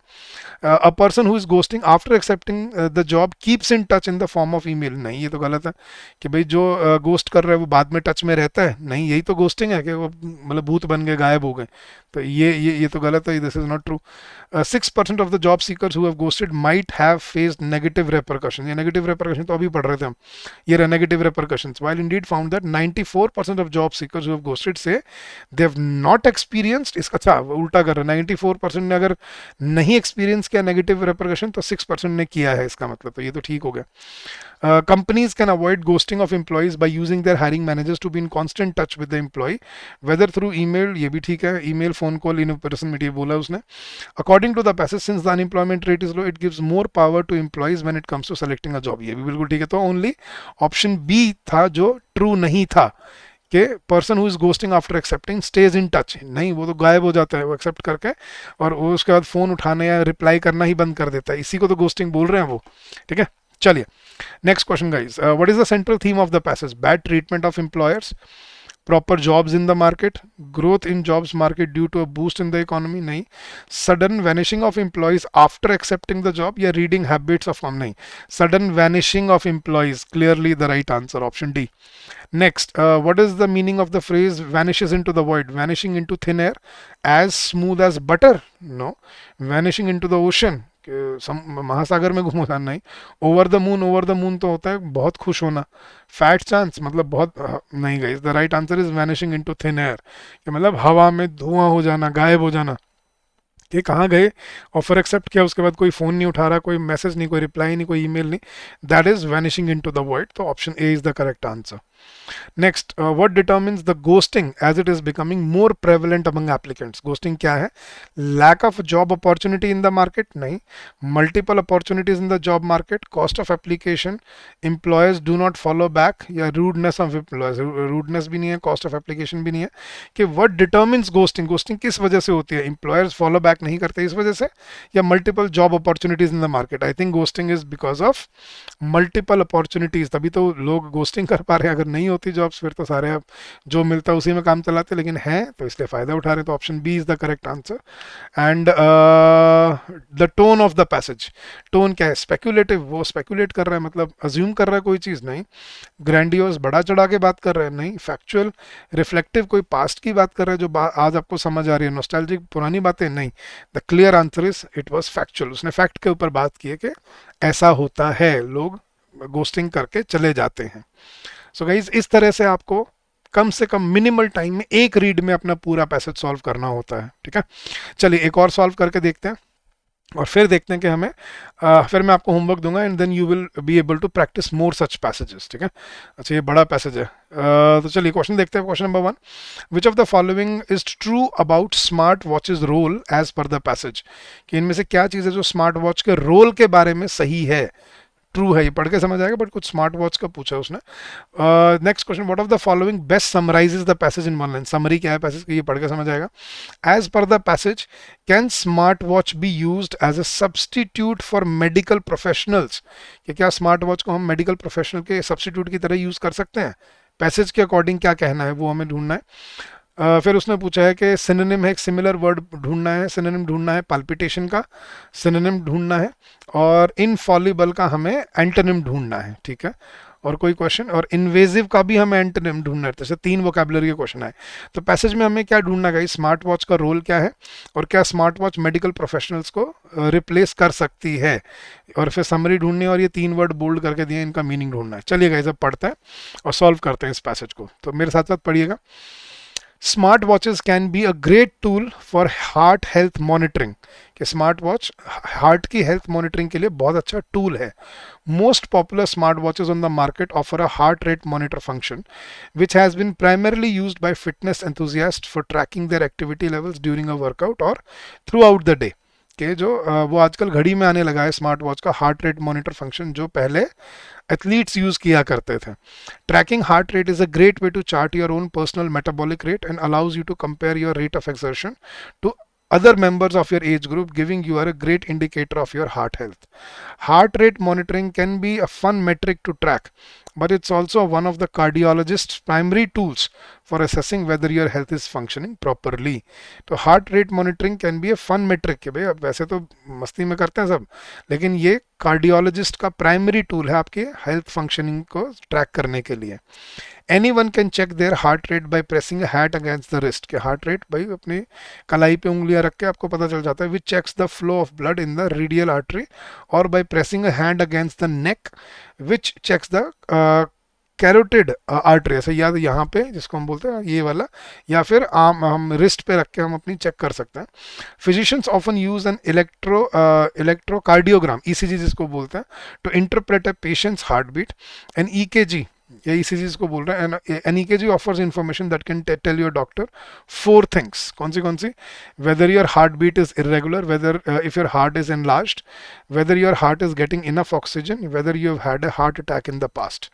A person who is ghosting after accepting the job keeps in touch in the form of email. नहीं, ये तो गलत है कि भाई जो गोस्ट कर रहा है वो बाद में टच में रहता है. नहीं, यही तो गोस्टिंग है कि वो मतलब भूत बन गए, गायब हो गए. तो ये तो गलत है, this is not true. 6% of the job seekers who have ghosted might have faced negative repercussion. ये नेगेटिव रेपरकशन तो अभी पढ़ रहे थे हम, ये रहा negative repercussions. While Indeed found that 94% of job seekers who have ghosted से दे हैव नॉट एक्सपीरियंस्ड. इसका अच्छा उल्टा कर रहा है, 94% ने अगर नहीं एक्सपीरियंस किया नेगेटिव रेपरकशन तो 6% ने किया है इसका मतलब, तो ये तो ठीक हो गया. Companies can avoid ghosting of employees by using their hiring managers to be in constant touch with the employee, whether through email, ये भी ठीक है, email, phone call, in person meet, ये बोला उसने. According to the passage, since the unemployment rate is low, it gives more power to employees when it comes to selecting a job. ये भी बिल्कुल ठीक है. तो only option B था जो true नहीं था, कि person who is ghosting after accepting stage in touch. नहीं, वो तो गायब हो जाता है वो एक्सेप्ट करके, और वो उसके बाद फोन उठाने या रिप्लाई करना ही बंद कर देता है. इसी को तो गोस्टिंग बोल रहे हैं वो. ठीक है, चलिए next question guys. What is the central theme of the passage? Bad treatment of employers, proper jobs in the market, growth in jobs market due to a boost in the economy नहीं, sudden vanishing of employees after accepting the job, या reading habits of form नहीं, sudden vanishing of employees, clearly the right answer option D. Next, what is the meaning of the phrase vanishes into the void? Vanishing into thin air, as smooth as butter? No. Vanishing into the ocean. महासागर में घुमो जाना नहीं. Over the moon, over the moon तो होता है बहुत खुश होना. फैट चांस मतलब बहुत नहीं गई. The right answer is vanishing into thin air, कि मतलब हवा में धुआं हो जाना, गायब हो जाना. कि कहाँ गए, ऑफर एक्सेप्ट किया, उसके बाद कोई फ़ोन नहीं उठा रहा, कोई मैसेज नहीं, कोई रिप्लाई नहीं, कोई ईमेल नहीं. That is vanishing into the void. तो option A is the correct answer. Next, what determines the ghosting as it is becoming more prevalent among applicants? Ghosting क्या है? Lack of job opportunity in the market? नहीं. Multiple opportunities in the job market? Cost of application? Employers do not follow back? या rudeness of employers? Rudeness भी नहीं है, cost of application भी नहीं है. कि what determines ghosting? Ghosting किस वजह से होती है? Employers follow back नहीं करते इस वजह से, या multiple job opportunities in the market? I think ghosting is because of multiple opportunities. तभी तो लोग ghosting कर पा रहे हैं. अगर नहीं होती जॉब्स फिर तो सारे अब जो मिलता है उसी में काम चलाते, लेकिन है तो इसलिए फायदा उठा रहे. तो option B is the correct answer. And the tone of the passage. Tone क्या है? स्पेक्यूलेटिव. वो स्पेक्यूलेट कर रहा है, मतलब अज्यूम कर रहा है कोई चीज नहीं. ग्रैंडियोस, बड़ा चढ़ा के बात कर रहे हैं नहीं. फैक्चुअल, रिफ्लेक्टिव, कोई पास्ट की बात कर रहे हैं जो आज आपको समझ आ रही है. नॉस्टैल्जिक, पुरानी बातें नहीं. The clear answer is it was factual. उसने फैक्ट के ऊपर बात की है कि ऐसा होता है, लोग गोस्टिंग करके चले जाते हैं. सो गाइज, इस तरह से आपको कम से कम मिनिमल टाइम में एक रीड में अपना पूरा पैसेज सॉल्व करना होता है. ठीक है, चलिए एक और सॉल्व करके देखते हैं और फिर देखते हैं कि हमें फिर मैं आपको होमवर्क दूंगा and then you will be able to practise more such passages. ठीक है, अच्छा ये बड़ा पैसेज है. तो चलिए क्वेश्चन देखते हैं. Question number 1, which of the following is true about smart watches role as per the passage? कि इनमें से क्या चीज़ है जो स्मार्ट वॉच के रोल के बारे में सही है, ट्रू है. ये पढ़ के समझ आएगा, बट कुछ स्मार्ट वॉच का पूछा है उसने. Next question, what of the following best summarises the passage in one line? Summary क्या है पैसेज की, ये पढ़ के समझ आएगा. As per the passage, can smart watch be used as a substitute for medical professionals? कि क्या स्मार्ट वॉच को हम मेडिकल प्रोफेशनल के सब्सटीट्यूट की तरह यूज कर सकते हैं? पैसेज के अकॉर्डिंग क्या कहना है वो हमें ढूंढना है. फिर उसने पूछा है कि सिनोनिम है, एक सिमिलर वर्ड ढूंढना है. सिनोनिम ढूंढना है पाल्पिटेशन का, सिनोनिम ढूंढना है, और इनफॉलिबल का हमें एंटोनिम ढूंढना है. ठीक है, और कोई क्वेश्चन, और इन्वेजिव का भी हमें एंटोनिम ढूंढना है. जैसे 3 वोकैबुलरी के क्वेश्चन है. तो पैसेज में हमें क्या ढूंढना है? स्मार्ट वॉच का रोल क्या है, और क्या स्मार्ट वॉच मेडिकल प्रोफेशनल्स को रिप्लेस कर सकती है, और फिर समरी ढूंढनी है, और ये 3 वर्ड बोल्ड करके दिए, इनका मीनिंग ढूंढना है. चलिए गाइस, अब पढ़ते हैं और सॉल्व करते हैं इस पैसेज को. तो मेरे साथ साथ पढ़िएगा. Smart watches can be a great tool for heart health monitoring. कि स्मार्ट वॉच हार्ट की हेल्थ मॉनिटरिंग के लिए बहुत अच्छा टूल है. Most popular smart watches on the market offer a heart rate monitor function which has been primarily used by fitness enthusiast for tracking their activity levels during a workout और throughout the day. के जो वो आजकल घड़ी में आने लगा है स्मार्ट वॉच का हार्ट रेट मॉनिटर फंक्शन, जो पहले एथलीट्स यूज किया करते थे. Tracking heart rate is a great way to chart your own personal metabolic rate and allows you to compare your rate of exertion to other members of your age group, giving you a great indicator of your heart health. Heart rate monitoring can be a fun metric to track, but it's also one of the cardiologist's primary tools for assessing whether your health is functioning properly. तो heart rate monitoring can be a fun metric कि भाई अब वैसे तो मस्ती में करते हैं सब, लेकिन ये कार्डियोलॉजिस्ट का प्राइमरी टूल है आपके हेल्थ फंक्शनिंग को ट्रैक करने के लिए. Anyone can check their heart rate by pressing a hat against the wrist. के heart rate भाई अपनी कलाई पे उंगलियां रख के आपको पता चल जाता है. Which checks the flow of blood in the radial artery, और by pressing a hand against the neck, which checks the carotid artery. ऐसे याद यहाँ पे जिसको हम बोलते हैं ये वाला, या फिर हम रिस्ट पे रख के हम अपनी चेक कर सकते हैं. Physicians often use an electrocardiogram, ECG जिसको बोलते हैं, to interpret a patient's heartbeat. An EKG, या ईसीजी इसको बोल रहे हैं. An EKG offers information that can tell your doctor 4 things. कौन सी? Whether your heartbeat is irregular, whether if your heart is enlarged, whether your heart is getting enough oxygen, whether you have had a heart attack in the past.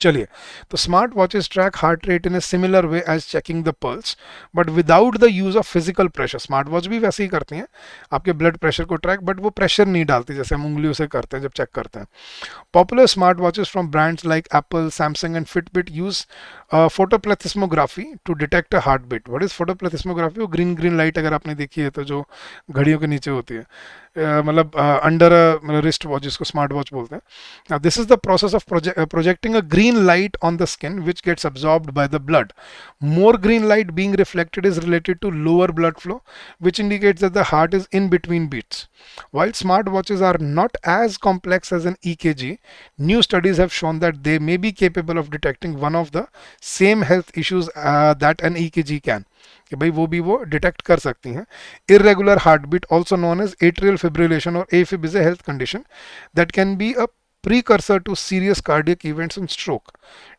चलिए, तो smart watches track heart rate in a similar way as checking the pulse, but without the use of physical pressure. Smart watch भी वैसे ही करती हैं आपके blood pressure को track, but वो प्रेशर नहीं डालती जैसे हम उंगलियों से करते हैं जब चेक करते हैं। Popular smartwatches from brands like Apple, Samsung, and Fitbit use photoplethysmography to detect a heartbeat. What is photoplethysmography? वो ग्रीन ग्रीन लाइट अगर आपने देखी है तो जो घड़ियों के नीचे होती है, मतलब अंडर रिस्ट वॉच जिसको स्मार्ट वॉच बोलते हैं. Now, this is the process of projecting a green light on the skin which gets absorbed by the blood. More green light being reflected is related to lower blood flow, which indicates that the heart is in between beats. While smart watches are not as complex as an EKG, new studies have shown that they may be capable of detecting one of the same health issues that an EKG can. कि भाई वो भी वो detect कर सकती हैं. Irregular heartbeat, also known as atrial fibrillation or AFib, is a health condition that can be a precursor to serious cardiac events and stroke.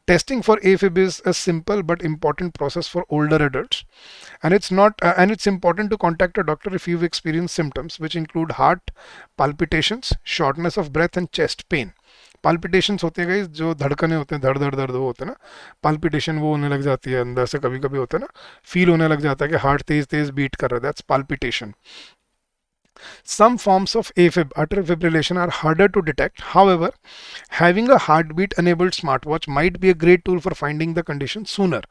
Testing for AFib is a simple but important process for older adults, and it's important to contact a doctor if you've experienced symptoms which include heart palpitations, shortness of breath, and chest pain. Palpitations होते हैं guys, जो धड़कने होते हैं, धड़ धड़ दर्द वो होते हैं ना, पाल्पिटेशन वो होने लग जाती है अंदर से, कभी कभी होता है ना, फील होने लग जाता है कि हार्ट तेज तेज बीट कर रहा है, that's palpitation. Some forms of AFib, atrial fibrillation, are harder to detect. However, having a heartbeat enabled smartwatch might be a great tool for finding the condition sooner.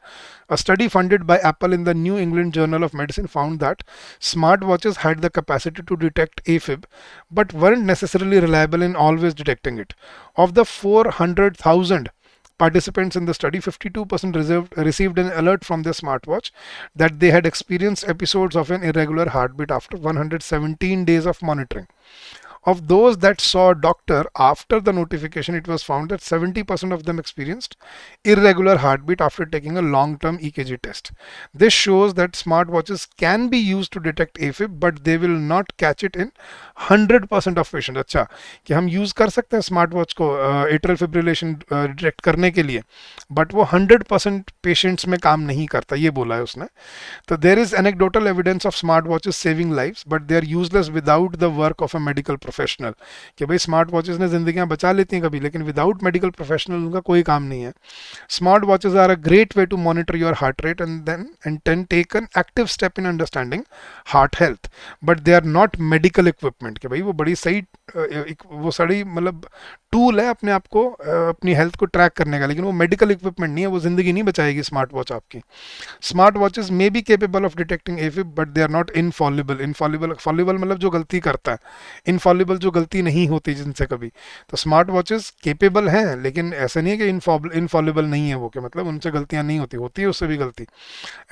A study funded by Apple in the New England Journal of Medicine found that smartwatches had the capacity to detect AFib but weren't necessarily reliable in always detecting it. Of the 400,000 participants in the study, 52% received an alert from their smartwatch that they had experienced episodes of an irregular heartbeat after 117 days of monitoring. Of those that saw a doctor after the notification, it was found that 70% of them experienced irregular heartbeat after taking a long-term EKG test. This shows that smartwatches can be used to detect AFib, but they will not catch it in 100% of patients. अच्छा, कि हम use कर सकते हैं smart watch को atrial fibrillation detect करने के लिए, बट वो 100% पेशेंट्स में काम नहीं करता, ये बोला है उसने. तो there is anecdotal evidence of smart watches saving lives, but they are useless without the work of a medical professional. कि भाई स्मार्ट वॉचेस ने जिंदगियां बचा लेती हैं कभी, लेकिन विदाउट मेडिकल प्रोफेशनल उनका कोई काम नहीं है. Smart watches are a great way to monitor your heart rate and take an active step in understanding heart health, but they are not medical equipment. कि भाई वो बड़ी सही वो सड़ी मतलब टूल है अपने आप को अपनी हेल्थ को ट्रैक करने का, लेकिन वो मेडिकल इक्विपमेंट नहीं है, वो जिंदगी नहीं बचाएगी स्मार्ट वॉच आपकी. Smart watches may be capable of detecting AFib, but they are not infallible. Infallible मतलब जो गलती करता है, इनफॉलिबल जो गलती नहीं होती जिनसे कभी. तो स्मार्ट वॉचेस केपेबल हैं, लेकिन ऐसा नहीं है कि इनफॉलिबल नहीं है वो, कि मतलब उनसे गलतियां नहीं होती, होती है उससे भी गलती.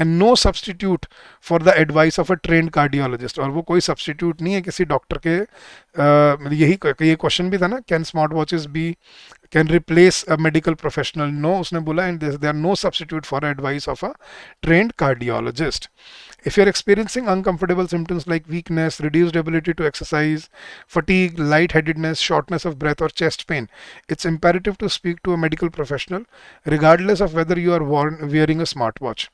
And no substitute for the advice of a trained cardiologist. और वो कोई सब्सटीट्यूट नहीं है किसी डॉक्टर के. यही ये क्वेश्चन भी था ना, can smart watches be can replace a medical professional? No, उसने बोला, and there are no substitute for advice of a trained cardiologist. If you're experiencing uncomfortable symptoms like weakness, reduced ability to exercise, fatigue, lightheadedness, shortness of breath, or chest pain, it's imperative to speak to a medical professional, regardless of whether you are wearing a smartwatch.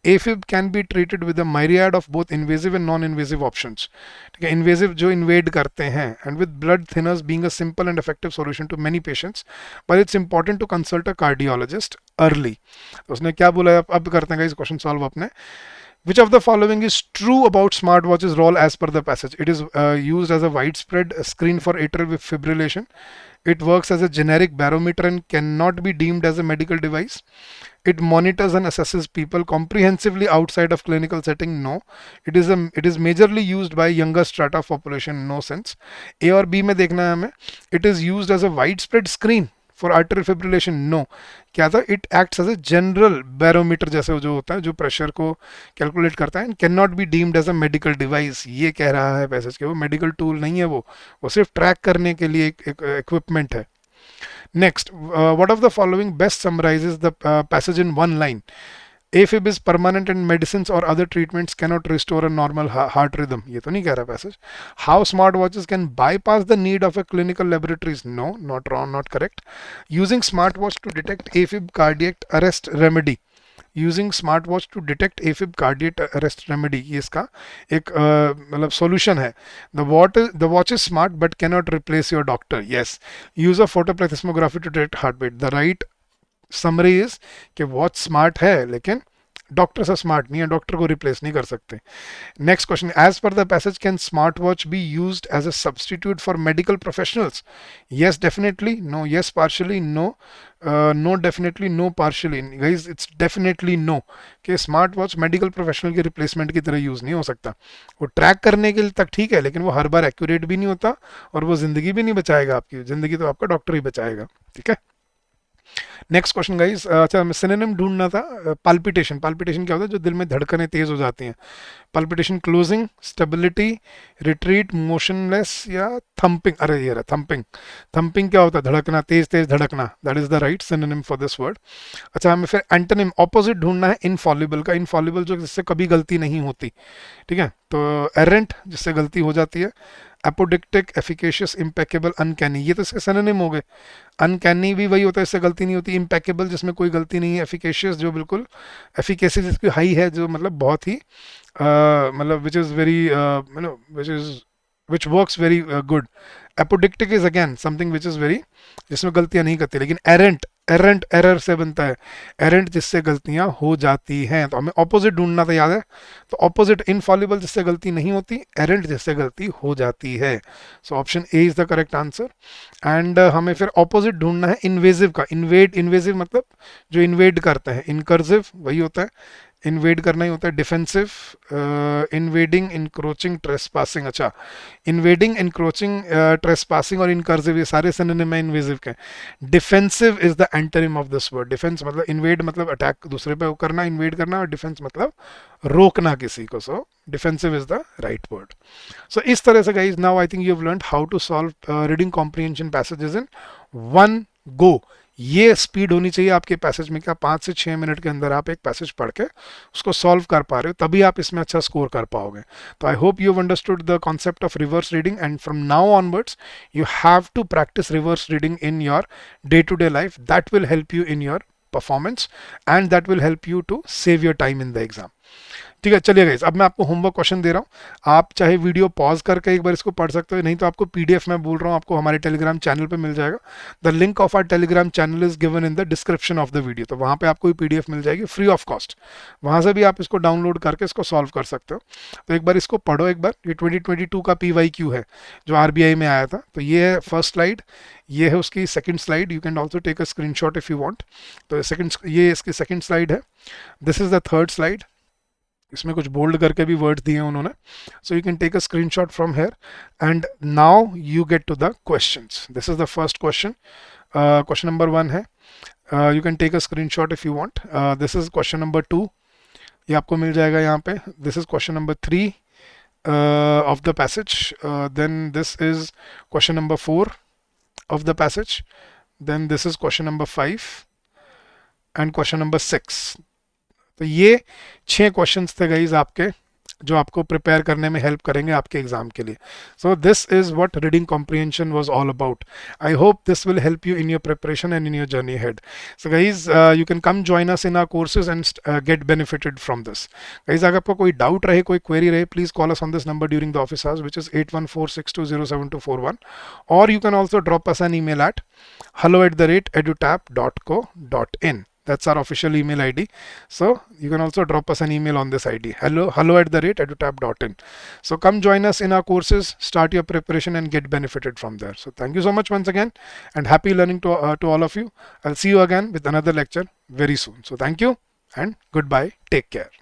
AFib can be treated with a myriad of both invasive and non-invasive options. ठीक है, invasive जो invade करते हैं, and with blood thinners being a simple and effective solution to many patients, but it's important to consult a cardiologist early. तो उसने क्या बोला है, अब करते हैं इस क्वेश्चन सॉल्व अपने. Which of the following is true about smartwatch's role as per the passage? It is used as a widespread screen for atrial fibrillation. It works as a generic barometer and cannot be deemed as a medical device. It monitors and assesses people comprehensively outside of clinical setting. No. It is majorly used by younger strata of population. No sense. A और B में देखना है हमें. It is used as a widespread screen for arterial fibrillation. No. क्या था, it acts as a general barometer, जैसे जो होता है जो प्रेशर को कैलकुलेट करता है, and can not be deemed as a medical device. ये कह रहा है पैसेज के वो मेडिकल टूल नहीं है, वो सिर्फ ट्रैक करने के लिए एक इक्विपमेंट है. Next, what of the following best summarizes the passage in one line? AFib is permanent and medicines or other treatments cannot restore a normal heart rhythm. ये तो नहीं कह रहा passage. How smartwatches can bypass the need of a clinical laboratories? No, not wrong, not correct. Using smartwatch to detect AFib cardiac arrest remedy. Using smart watch to detect AFib cardiac arrest remedy, ये इसका एक मतलब solution है. The watch is smart but can not replace your doctor. Yes. Use of photoplethysmography to detect heart beat. The right summary is कि watch smart है लेकिन doctor से smart नहीं है, डॉक्टर को रिप्लेस नहीं कर सकते. Next question. As per the passage, can smartwatch be used as a substitute for medical professionals? Yes, definitely. No, yes, partially. No, no, definitely. No, partially. Guys, it's definitely no. कि smart watch medical professional की replacement की तरह use नहीं हो सकता. वो track करने के लिए तक ठीक है, लेकिन वो हर बार एक्यूरेट भी नहीं होता और वो ज़िंदगी भी नहीं बचाएगा आपकी. ज़िंदगी तो आपका डॉक्टर ही बचाएगा. ठीक है. Next question guys. अच्छा, मैं सिनोनिम ढूंढना था. पाल्पिटेशन. पाल्पिटेशन क्या होता है? जो दिल में धड़कनें तेज हो जाती हैं. Palpitation closing, stability, retreat, motionless या थंपिंग. अरे ये रहा थंपिंग. थंपिंग क्या होता है? धड़कना, तेज तेज धड़कना. That is the right synonym for this word. अच्छा, हमें फिर एंटोनिम ऑपोजिट ढूंढना है इनफॉलिबल का. इनफॉलिबल जो जिससे कभी गलती नहीं होती. ठीक है, तो एरेंट जिससे गलती हो जाती है. एपोडिक्टिक, एफिकेशियस, इम्पेकेबल, अनकैनी. ये तो इसके सिनोनिम हो गए. अनकैनी भी वही होता है, इससे गलती नहीं होती. इम्पेकेबल जिसमें कोई गलती नहीं है. एफिकेशियस जो बिल्कुल, एफिकेसी जिसकी हाई है, जो मतलब बहुत ही मतलब which is very which is which works very good. Apodictic is again something which is very, जिसमें गलतियां नहीं करती. लेकिन एरेंट, एरेंट एरर से बनता है. एरेंट जिससे गलतियां हो जाती हैं. तो हमें ऑपोजिट ढूंढना था, याद है. तो ऑपोजिट इनफॉलिबल जिससे गलती नहीं होती, एरेंट जिससे गलती हो जाती है. So option A is the correct answer. And हमें फिर ऑपोजिट ढूंढना है इन्वेजिव का. इन्वेड, इन्वेजिव मतलब जो इन्वेड करता है. इनकर्सिव वही होता है, इन्वेड करना ही होता है. Defensive, invading, encroaching, trespassing. अच्छा, इन्वेडिंग, इनक्रोचिंग, ट्रेसपासिंग और इनकर्सिव ये सारे सिनोनिम है इन्वेजिव के. Defensive is the antonym of this word. Defence मतलब इन्वेड मतलब अटैक दूसरे पे करना, इन्वेड करना, और डिफेंस मतलब रोकना किसी को. So defensive is the right word. So इस तरह से guys, now I think you have learned how to solve reading comprehension passages in one go. ये स्पीड होनी चाहिए आपके पैसेज में. क्या 5 से 6 मिनट के अंदर आप एक पैसेज पढ़ के उसको सॉल्व कर पा रहे हो, तभी आप इसमें अच्छा स्कोर कर पाओगे. तो I hope you have understood the concept of reverse reading, and from now onwards you have to practice reverse reading in your day-to-day life. That will help you in your performance, and that will help you to save your time in the exam. ठीक है, चलिए guys, अब मैं आपको homework question दे रहा हूँ. आप चाहे वीडियो पॉज करके एक बार इसको पढ़ सकते हो, नहीं तो आपको पीडीएफ में बोल रहा हूँ आपको हमारे टेलीग्राम चैनल पे मिल जाएगा. The link of our Telegram channel is given in the description of the video. तो वहाँ पे आपको ये पीडीएफ मिल जाएगी फ्री ऑफ कॉस्ट. वहाँ से भी आप इसको डाउनलोड करके इसको सॉल्व कर सकते हो. तो एक बार इसको पढ़ो एक बार. ये 2022 का PYQ है जो RBI में आया था. तो ये है फर्स्ट स्लाइड, ये है उसकी second slide. You can also take a screenshot if you want. तो सेकंड, ये इसकी सेकंड स्लाइड है. This is the third slide. इसमें कुछ बोल्ड करके भी वर्ड्स दिए हैं उन्होंने. So you can take a screenshot from here, and now you get to the questions. This is the first question. Question number 1 है. You can take a screenshot if you want. This is question number 2. ये आपको मिल जाएगा यहाँ पे. This is question number 3 of the passage. Then this is question number 4 of the passage. Then this is question number 5 and question number 6. तो ये 6 questions थे guys आपके, जो आपको प्रिपेयर करने में हेल्प करेंगे आपके एग्जाम के लिए. So this is what reading comprehension was all about. I hope this will help you in your preparation and in your journey ahead. So guys, you can come join us in our courses and get benefited from this. Guys, अगर आपको कोई doubt रहे, कोई query रहे, please call us on this number during the office hours, which is 8146207241, or you can also drop us an email at hello@edutap.co.in. That's our official email ID. So you can also drop us an email on this ID, hello@edutap.in. So come join us in our courses, start your preparation and get benefited from there. So thank you so much once again, and happy learning to all of you. I'll see you again with another lecture very soon. So thank you and goodbye. Take care.